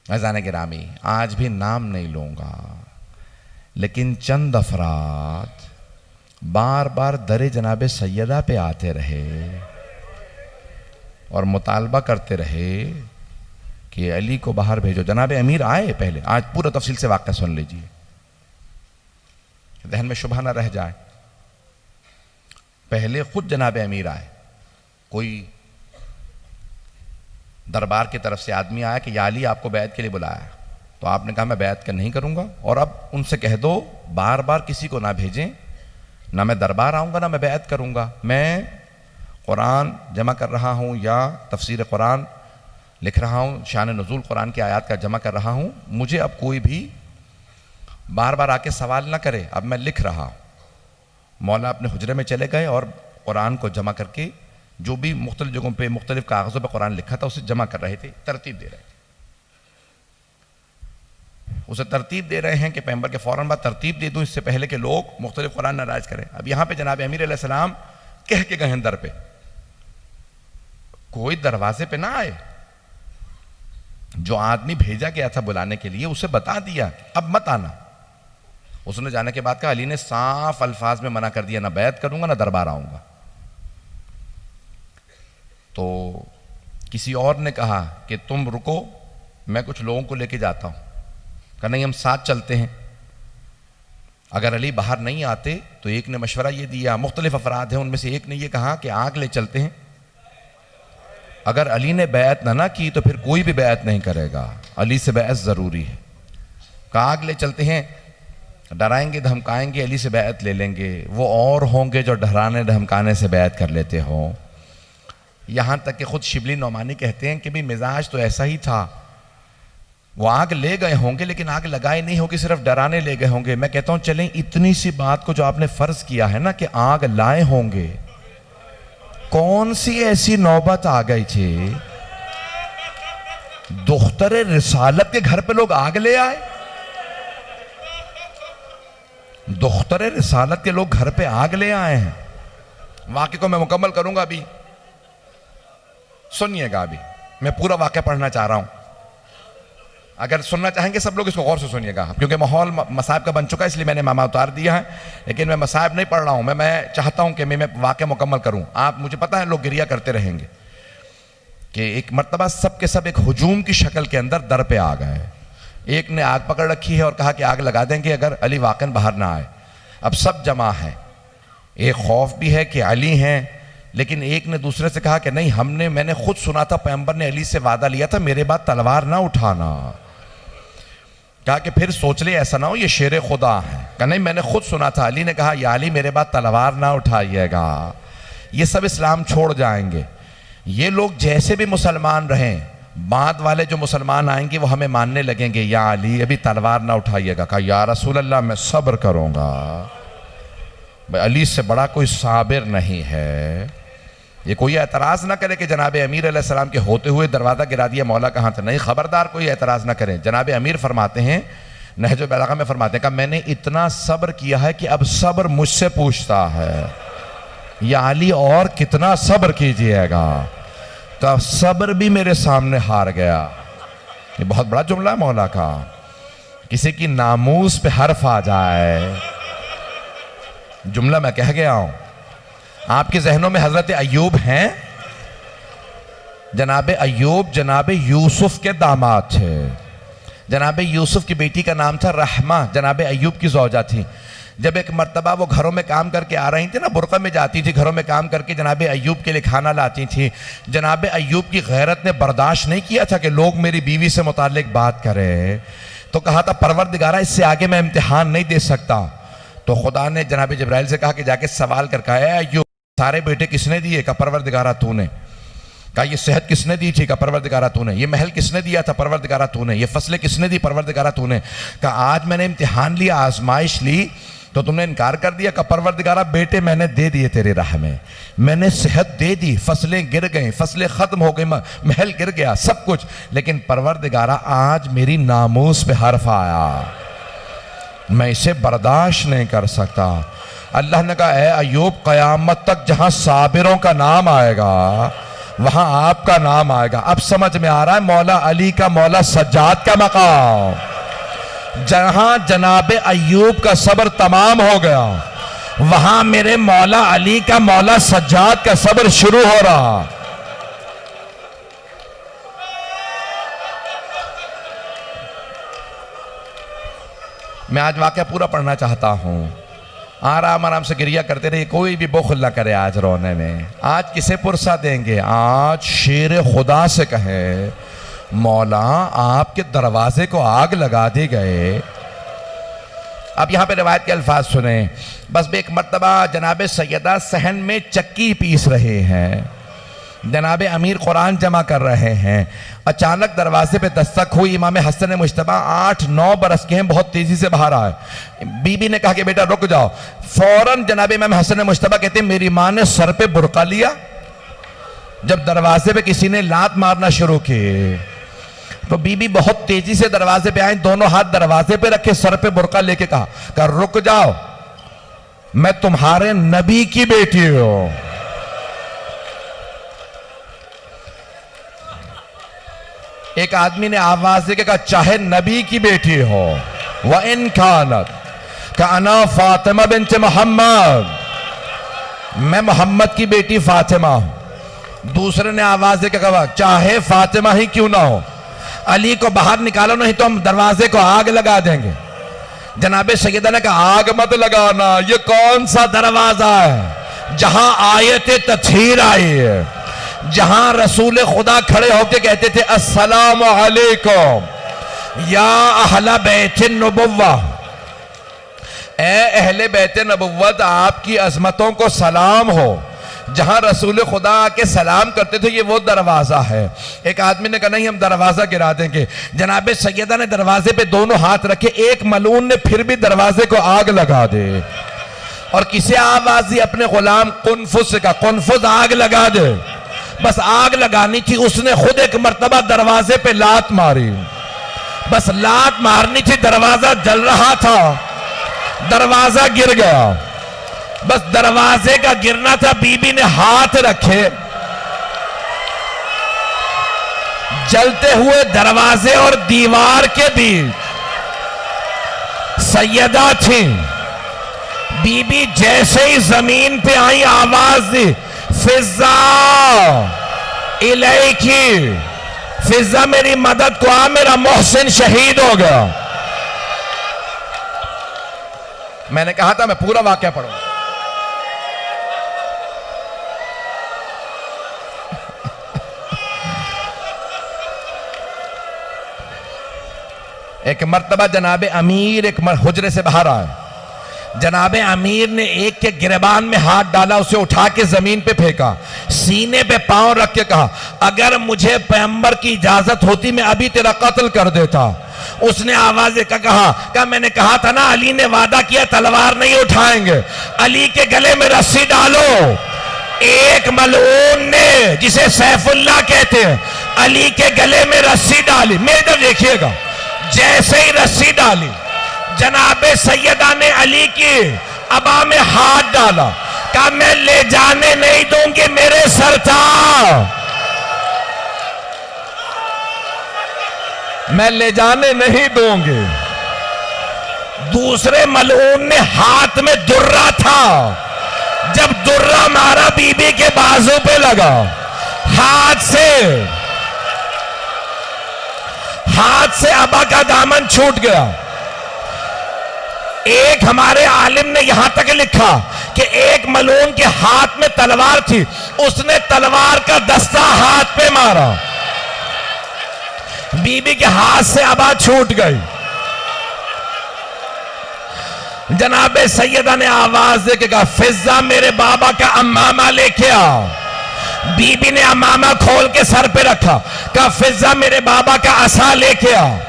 अज़ान गिरामी, आज भी नाम नहीं लूँगा, लेकिन चंद अफराद बार बार दरे जनाब सैयदा पे आते रहे और मुतालबा करते रहे कि अली को बाहर भेजो। जनाब अमीर आए पहले, आज पूरा तफसील से वाक़या सुन लीजिए, जहन में शुबह ना रह जाए। पहले खुद जनाब अमीर आए, कोई दरबार की तरफ से आदमी आया कि या अली आपको बैत के लिए बुलाया, तो आपने कहा मैं बैत का नहीं करूंगा, और अब उनसे कह दो बार बार किसी को ना भेजें, ना मैं दरबार आऊंगा ना मैं बैत करूंगा, मैं कुरान जमा कर रहा हूं या तफसीर कुरान लिख रहा हूं, शान नुज़ूल कुरान की आयत का जमा कर रहा हूं, मुझे अब कोई भी बार बार आके सवाल ना करे, अब मैं लिख रहा हूं। मौला अपने हुजरे में चले गए और कुरान को जमा करके जो भी मुख्तलिफ जगहों पे मुख्तलिफ कागज़ों पे कुरान लिखा था उसे जमा कर रहे थे, तरतीब दे रहे थे। उसे तरतीब दे रहे हैं कि पैगंबर के फ़ौरन बाद तरतीब दे दूं, इससे पहले कि लोग मुख्तलिफ कुरान नाराज करें। अब यहाँ पे जनाब अमीर अलैहिस्सलाम कह के गए हैं दर पे, कोई दरवाजे पे ना आए। जो आदमी भेजा गया था बुलाने के लिए उसे बता दिया अब मत आना। उसने जाने के बाद कहा, अली ने साफ अल्फाज में मना कर दिया, ना बैत करूंगा ना दरबार आऊंगा। तो किसी और ने कहा कि तुम रुको, मैं कुछ लोगों को लेके जाता हूं। कहा नहीं, हम साथ चलते हैं। अगर अली बाहर नहीं आते तो एक ने मशवरा ये दिया, मुख्तलिफ अफराद हैं, उनमें से एक ने ये कहा कि आग ले चलते हैं, अगर अली ने बैत ना की तो फिर कोई भी बैत नहीं करेगा, अली से बैत ज़रूरी है। कहा आग ले चलते हैं, डराएंगे धमकाएंगे, अली से बैत ले लेंगे, वो और होंगे जो डराने धमकाने से बैत कर लेते हों। यहाँ तक कि खुद शिबली नौमानी कहते हैं कि भी मिजाज तो ऐसा ही था, वो आग ले गए होंगे लेकिन आग लगाए नहीं होगी, सिर्फ डराने ले गए होंगे। मैं कहता हूँ चलें इतनी सी बात को जो आपने फर्ज किया है ना कि आग लाए होंगे, कौन सी ऐसी नौबत आ गई थी दुख्तरे रिसालत के घर पे लोग आग ले आए? दुख्तरे रिसालत के लोग घर पे आग ले आए हैं। वाक़े को मैं मुकम्मल करूंगा, अभी सुनिएगा, अभी मैं पूरा वाक़या पढ़ना चाह रहा हूं। अगर सुनना चाहेंगे सब लोग इसको गौर से सुनिएगा, क्योंकि माहौल मसाइब का बन चुका है, इसलिए मैंने मामा उतार दिया है। लेकिन मैं मसाइब नहीं पढ़ रहा हूं, मैं चाहता हूं कि मैं वाक़या मुकम्मल करूं। आप, मुझे पता है लोग गिरिया करते रहेंगे कि एक मर्तबा सब के सब एक हुजूम की शक्ल के अंदर दर पे आ गए। एक ने आग पकड़ रखी है और कहा कि आग लगा देंगे अगर अली वाक़न बाहर ना आए। अब सब जमा है, एक खौफ भी है कि अली हैं, लेकिन एक ने दूसरे से कहा कि नहीं, मैंने खुद सुना था पैगंबर ने अली से वादा लिया था मेरे बाद तलवार ना उठाना। कहा कि फिर सोच ले ऐसा ना हो ये शेर खुदा है। कहा नहीं, मैंने खुद सुना था, अली ने कहा या अली मेरे बाद तलवार ना उठाइएगा। ये सब इस्लाम छोड़ जाएंगे। ये लोग जैसे भी मुसलमान रहें, बाद वाले जो मुसलमान आएंगे वो हमें मानने लगेंगे, या अली अभी तलवार ना उठाइएगा। कहा या रसूल अल्लाह मैं सब्र करूंगा, अली से बड़ा कोई साबिर नहीं है। ये कोई एतराज़ ना करे कि जनाब अमीर अलैहिस्सलाम के होते हुए दरवाज़ा गिरा दिया, मौला कहाँ था। नहीं, ख़बरदार कोई एतराज़ ना करें। जनाब अमीर फरमाते हैं, नहजुल बलागा में फरमाते हैं कि मैंने इतना सब्र किया है कि अब सब्र मुझसे पूछता है या अली और कितना सब्र कीजिएगा। तो सब्र भी मेरे सामने हार गया। ये बहुत बड़ा जुमला है मौला का। किसी की नामूस पे हर्फ आ जाए, जुमला मैं कह गया हूं। आपके जहनों में हजरत अय्यूब हैं। जनाब अय्यूब जनाब यूसुफ के दामाद थे। जनाब यूसुफ की बेटी का नाम था रहमा, जनाब अय्यूब की ज़ौजा थी। जब एक मर्तबा वो घरों में काम करके आ रही थी ना, बुरक़ा में जाती थी, घरों में काम करके जनाब अय्यूब के लिए खाना लाती थी। जनाब अय्यूब की गैरत ने बर्दाश्त नहीं किया था कि लोग मेरी बीवी से मुताल्लिक बात करें, तो कहा था परवरदिगारा इससे आगे मैं इम्तिहान नहीं दे सकता। तो खुदा ने जनाब जिब्राइल से कहा कि जाके सवाल करके आया, अय्यूब सारे बेटे किसने दिए? का परवरदिगारा तूने। कहा ये सेहत किसने दी थी? का परवरदिगारा तूने। ये महल किसने दिया था? परवरदिगारा तूने। ये फसलें किसने दी? परवरदिगारा तूने। कहा आज मैंने इम्तिहान लिया, आजमाइश ली, तो तुमने इनकार कर दिया। का परवरदिगारा बेटे मैंने दे दिए तेरे राह में, मैंने सेहत दे दी, फसलें गिर गई, फसलें खत्म हो गई, महल गिर गया, सब कुछ, लेकिन परवरदिगारा आज मेरी नामूस पे हर्फ आया, मैं इसे बर्दाश्त नहीं कर सकता। अल्लाह ने कहा ऐ अय्यूब, क़यामत तक जहां साबिरों का नाम आएगा वहां आपका नाम आएगा। अब समझ में आ रहा है मौला अली का, मौला सज्जाद का मकाम। जहां जनाबे अय्यूब का सब्र तमाम हो गया, वहां मेरे मौला अली का, मौला सज्जाद का सब्र शुरू हो रहा। मैं आज वाकया पूरा पढ़ना चाहता हूं। आराम आराम से गिरिया करते रहिए, कोई भी बुखल ना करे आज रोने में। आज किसे पुरसा देंगे? आज शेर खुदा से कहे मौला आपके दरवाजे को आग लगा दी गए। अब यहां पे रिवायत के अल्फाज सुने। बस एक मर्तबा जनाबे सैयदा सहन में चक्की पीस रहे हैं, जनाबे अमीर कुरान जमा कर रहे हैं। अचानक दरवाजे पे दस्तक हुई। इमाम हसन मुश्तबा 8-9 बरस के हैं, बहुत तेजी से बाहर आए। बीबी ने कहा कि बेटा रुक जाओ। फौरन जनाबे इमाम हसन मुश्तबा कहते हैं मेरी मां ने सर पे बुरका लिया। जब दरवाजे पे किसी ने लात मारना शुरू की तो बीबी बहुत तेजी से दरवाजे पे आई, दोनों हाथ दरवाजे पे रखे, सर पे बुरका लेके कहा रुक जाओ, मैं तुम्हारे नबी की बेटी हूं। एक आदमी ने आवाज देके कहा चाहे नबी की बेटी हो, व इन कानत का अना फातिमा बिन्त मोहम्मद, मैं मोहम्मद की बेटी फातिमा हूं। दूसरे ने आवाज देके कहा चाहे फातिमा ही क्यों ना हो, अली को बाहर निकालो नहीं तो हम दरवाजे को आग लगा देंगे। जनाबे सैयदा ने कहा आग मत लगाना, ये कौन सा दरवाजा है जहां आयत तत्हीर आई है, जहां रसूल खुदा खड़े होकर कहते थे अस्सलामु अलैकुम या अहला बैत नबुव्वा, ए अहले बैत नबुव्वत आपकी अजमतों को सलाम हो। जहां रसूल खुदा आके सलाम करते थे ये वो दरवाजा है। एक आदमी ने कहा नहीं हम दरवाजा गिरा देंगे। जनाबे सैयदा ने दरवाजे पे दोनों हाथ रखे, एक मलून ने फिर भी दरवाजे को आग लगा दे। और किसे आवाज दी? अपने गुलाम कुनफुस का, कुनफुस आग लगा दे। बस आग लगानी थी, उसने खुद एक मर्तबा दरवाजे पे लात मारी। बस लात मारनी थी, दरवाजा जल रहा था, दरवाजा गिर गया। बस दरवाजे का गिरना था, बीबी ने हाथ रखे, जलते हुए दरवाजे और दीवार के बीच सैयदा थी। बीबी जैसे ही जमीन पे आई आवाज दी फिजा इलैकी, फिजा मेरी मदद को आ, मेरा मोहसिन शहीद हो गया। मैंने कहा था मैं पूरा वाकया पढ़ूंगा। एक मर्तबा जनाबे अमीर एक हुजरे से बाहर आए। जनाबे अमीर ने एक के गिरबान में हाथ डाला, उसे उठा के जमीन पे फेंका, सीने पे पांव रख के कहा अगर मुझे पैगंबर की इजाजत होती मैं अभी तेरा कत्ल कर देता। उसने आवाज देकर कहा मैंने कहा था ना अली ने वादा किया तलवार नहीं उठाएंगे, अली के गले में रस्सी डालो। एक मलऊन ने, जिसे सैफुल्लाह कहते हैं, अली के गले में रस्सी डाली। मेरे इधर देखिएगा, जैसे ही रस्सी डाली जनाबे सैयदा ने अली की अबा में हाथ डाला, कहा मैं ले जाने नहीं दूंगी, मेरे सर था, मैं ले जाने नहीं दूंगी। दूसरे मलऊन ने हाथ में दुर्रा था, जब दुर्रा मारा बीबी के बाजू पे लगा, हाथ से अबा का दामन छूट गया। एक हमारे आलिम ने यहां तक लिखा कि एक मलून के हाथ में तलवार थी, उसने तलवार का दस्ता हाथ पे मारा, बीबी के हाथ से अबा छूट गई। जनाबे सैयदा ने आवाज दे के कहा फिजा मेरे बाबा का अम्मामा लेके आओ। बीबी ने अम्मामा खोल के सर पे रखा, कहा फिजा मेरे बाबा का असा लेके आओ।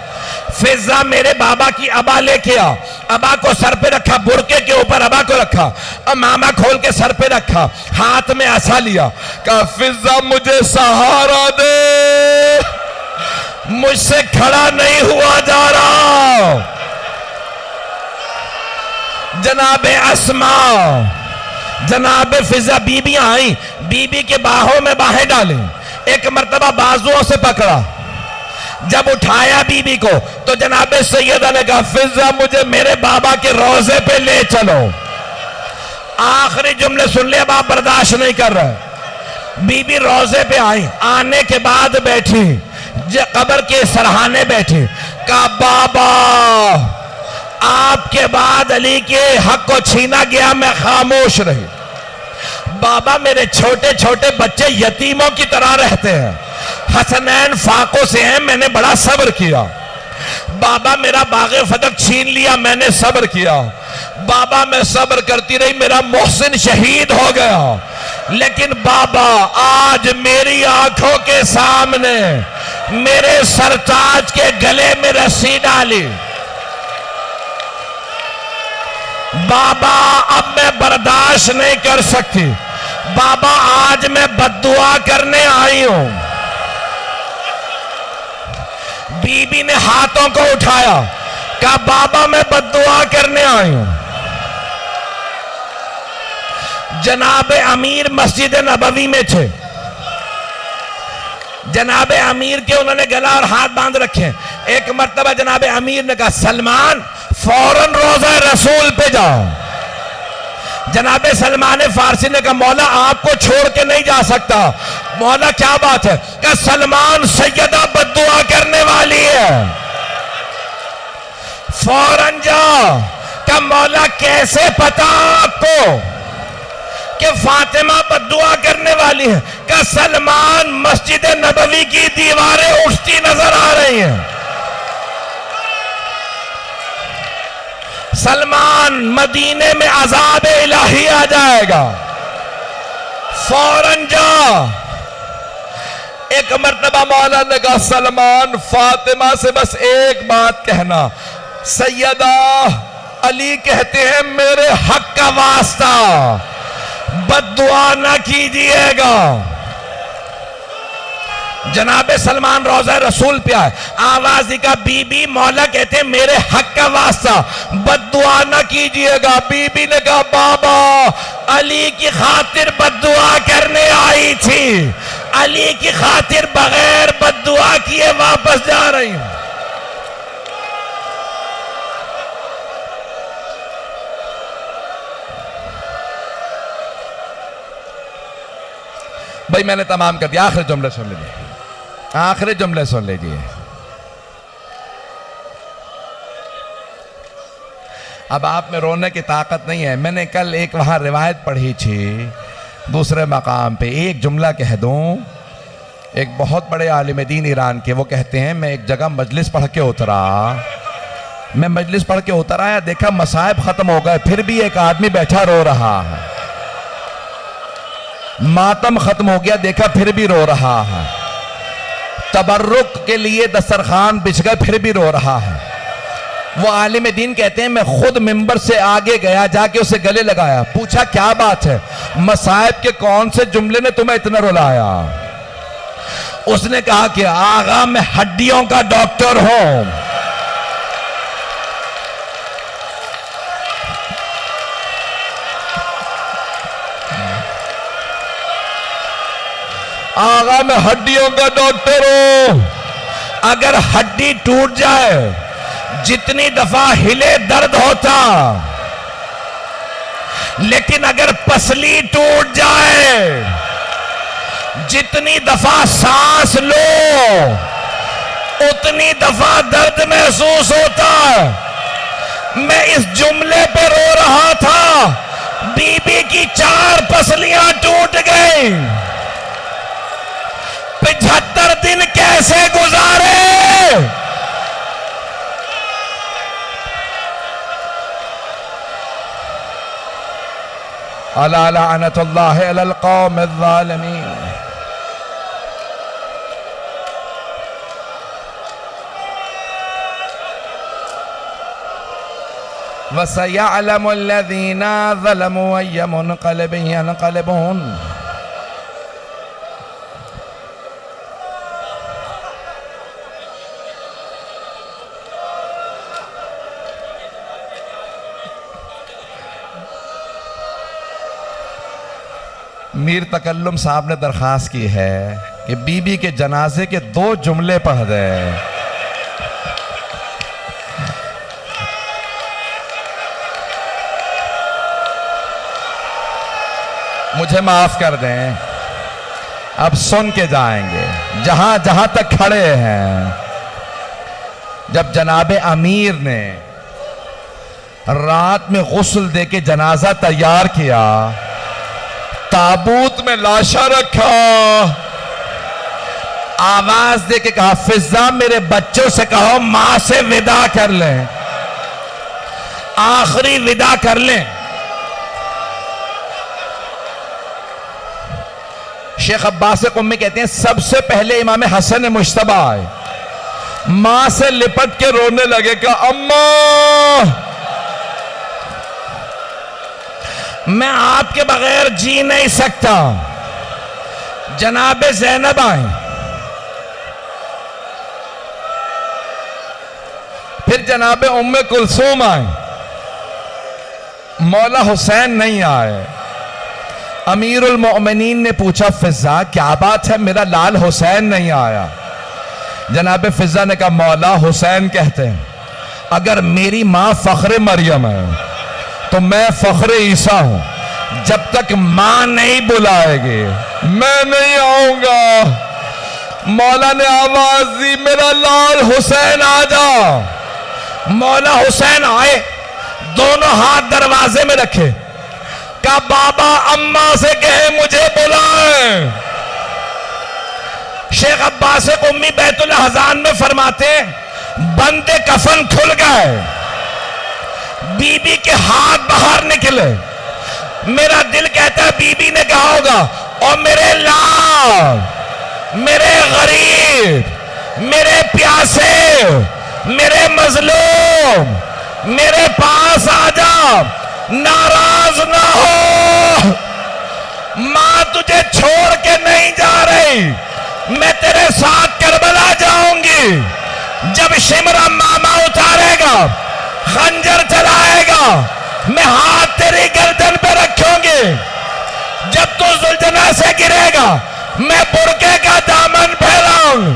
फिजा मेरे बाबा की अबा लेके आओ। अबा को सर पे रखा, बुरके के ऊपर अबा को रखा, अम्मामा खोल के सर पे रखा, हाथ में असा लिया, कहा फिजा मुझे सहारा दे, मुझसे खड़ा नहीं हुआ जा रहा। जनाबे अस्मा, जनाबे फिजा बीबियां आई, बीबी के बाहों में बाहें डाली, एक मर्तबा बाजुओं से पकड़ा, जब उठाया बीबी को तो जनाबे सैयदा ने कहा फिजा मुझे मेरे बाबा के रोजे पे ले चलो। आखिरी जुमले सुन ले, अब आप बर्दाश्त नहीं कर रहे। बीबी रोजे पे आई, आने के बाद बैठी, कब्र के सरहाने बैठी, कहा बाबा आपके बाद अली के हक को छीना गया, मैं खामोश रही। बाबा मेरे छोटे छोटे बच्चे यतीमों की तरह रहते हैं, हसनैन फाकों से हैं, मैंने बड़ा सब्र किया। बाबा मेरा बागे फतक छीन लिया, मैंने सब्र किया। बाबा मैं सब्र करती रही, मेरा मोहसिन शहीद हो गया। लेकिन बाबा आज मेरी आंखों के सामने मेरे सरताज के गले में रस्सी डाली। बाबा अब मैं बर्दाश्त नहीं कर सकती, बाबा आज मैं बद्दुआ करने आई हूं। बीबी ने हाथों को उठाया, कहा बाबा मैं बद्दुआ करने आई हूं। जनाबे अमीर मस्जिद नबवी में थे, जनाबे अमीर के उन्होंने गला और हाथ बांध रखे। एक मर्तबा जनाबे अमीर ने कहा सलमान फौरन रोजा रसूल पे जाओ। जनाबे सलमान फारसी ने कहा मौला आपको छोड़ के नहीं जा सकता। मौला क्या बात है? कि सलमान सैयदा बद्दुआ करने वाली है, फौरन जाओ। का मौला कैसे पता आपको कि फातिमा बद्दुआ करने वाली है? का सलमान मस्जिद नबवी की दीवारें उठती नजर आ रही हैं। सलमान मदीने में अजाब इलाही आ जाएगा, फौरन जा। एक मर्तबा मौला ने कहा सलमान फातिमा से बस एक बात कहना, सैयदा अली कहते हैं मेरे हक का वास्ता बद्दुआ ना कीजिएगा। जनाबे सलमान रोजा रसूल पे आए, आवाज का बीबी मौला कहते हैं मेरे हक का वास्ता बद्दुआ ना कीजिएगा। बीबी ने कहा बाबा अली की खातिर बद्दुआ करने आई थी, अली की खातिर बगैर बद्दुआ किए वापस जा रही हूं। भाई मैंने तमाम कर दिया, आखिरी जुमले सुन लीजिए, आखिरी जुमले सुन लीजिए। अब आप में रोने की ताकत नहीं है। मैंने कल एक वहां रिवायत पढ़ी थी दूसरे मकाम पे, एक जुमला कह दूं। एक बहुत बड़े आलिम दीन ईरान के, वो कहते हैं मैं एक जगह मजलिस पढ़ के उतरा, मैं मजलिस पढ़ के उतर आया, देखा मसाइब खत्म हो गए, फिर भी एक आदमी बैठा रो रहा है। मातम खत्म हो गया, देखा फिर भी रो रहा है। तबर्रुक के लिए दस्तरखान बिछ गए, फिर भी रो रहा है। वो आलिम दीन कहते हैं मैं खुद मिंबर से आगे गया, जाके उसे गले लगाया, पूछा क्या बात है, मसाइब के कौन से जुमले ने तुम्हें इतना रुलाया? उसने कहा कि आगा मैं हड्डियों का डॉक्टर हूं, आगा मैं हड्डियों का डॉक्टर हूं। अगर हड्डी टूट जाए, जितनी दफा हिले दर्द होता, लेकिन अगर पसली टूट जाए, जितनी दफा सांस लो उतनी दफा दर्द महसूस होता। मैं इस जुमले पे रो रहा था, बीबी की 4 पसलियां टूट गई, 75 दिन कैसे गुजारे? अला लअनतुल्लाह अलल कौमिज़ ज़ालिमीन। वसयअलमुल लज़ीना ज़लमू अय्य मुनक़लिबिन यनक़लिबून। मीर तकल्लुम साहब ने दरख्वास्त की है कि बीबी के जनाजे के 2 जुमले पढ़ दे। मुझे माफ कर दें, अब सुन के जाएंगे जहां जहां तक खड़े हैं। जब जनाबे अमीर ने रात में गुस्ल दे के जनाजा तैयार किया, ताबूत में लाशा रखा, आवाज दे के कहा, फिजा मेरे बच्चों से कहो मां से विदा कर लें, आखिरी विदा कर लें। शेख अब्बास कुम्मी कहते हैं सबसे पहले इमाम हसन मुश्तबा आए, मां से लिपट के रोने लगे कि अम्मा मैं आपके बगैर जी नहीं सकता। जनाबे ज़ैनब आए, फिर जनाबे उम्मे कुलसूम आए, मौला हुसैन नहीं आए। अमीरुल मोमिनीन ने पूछा, फिजा क्या बात है, मेरा लाल हुसैन नहीं आया? जनाब फिजा ने कहा, मौला हुसैन कहते हैं अगर मेरी मां फख्र मरियम है तो मैं फख्र ईसा हूं। जब तक मां नहीं बुलाएगी मैं नहीं आऊंगा। मौला ने आवाज दी, मेरा लाल हुसैन आ जा। मौला हुसैन आए, दोनों हाथ दरवाजे में रखे, कहा बाबा अम्मा से कहे मुझे बुलाएं। शेख अब्बास कुम्मी बैतुल हज़ान में फरमाते, बंदे कफन खुल गए, बीबी के हाथ बाहर निकले। मेरा दिल कहता है बीबी ने कहा होगा, और मेरे लाल, मेरे गरीब, मेरे प्यासे, मेरे मजलूम, मेरे पास आ जा, नाराज ना हो, मां तुझे छोड़ के नहीं जा रही, मैं तेरे साथ करबला जाऊंगी। जब शिमरा मामा उतारेगा, खंजर चलाएगा, मैं हाथ तेरी गर्दन पे रखूंगी। जब तू जुल्जना से गिरेगा, मैं बुरके का दामन फैलाऊंगी।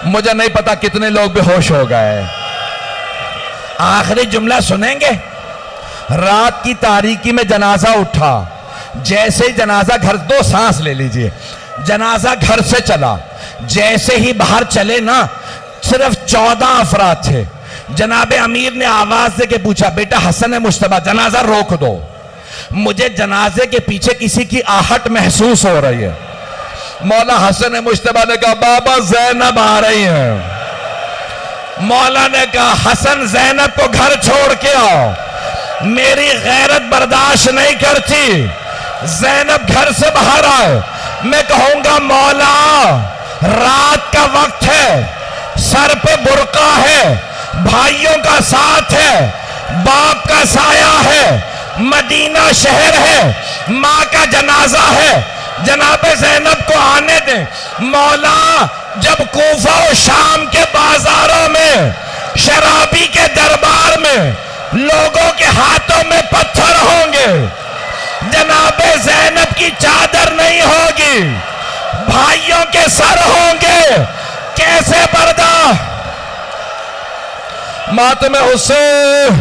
मुझे नहीं पता कितने लोग बेहोश हो गए। आखिरी जुमला सुनेंगे। रात की तारीकी में जनाजा उठा, जैसे ही जनाजा घर, 2 सांस ले लीजिए, जनाजा घर से चला, जैसे ही बाहर चले ना, सिर्फ 14 अफराद थे। जनाबे अमीर ने आवाज दे के पूछा, बेटा हसन मुश्तबा जनाजा रोक दो, मुझे जनाजे के पीछे किसी की आहट महसूस हो रही है। मौला हसन मुश्तबा ने कहा, बाबा ज़ैनब आ रही है। मौला ने कहा, हसन ज़ैनब को घर छोड़ के आओ, मेरी गैरत बर्दाश्त नहीं करती, ज़ैनब घर से बाहर आए। मैं कहूंगा मौला रात का वक्त है, सर पे बुर्का है, भाइयों का साथ है, बाप का साया है, मदीना शहर है, माँ का जनाजा है, जनाबे ज़ैनब को आने दें। मौला जब कूफा और शाम के बाजारों में, शराबी के दरबार में लोगों के हाथों में पत्थर होंगे, जनाबे ज़ैनब की चादर नहीं होगी, भाइयों के सर होंगे, कैसे बर्दाश्त। मातमे हुसैन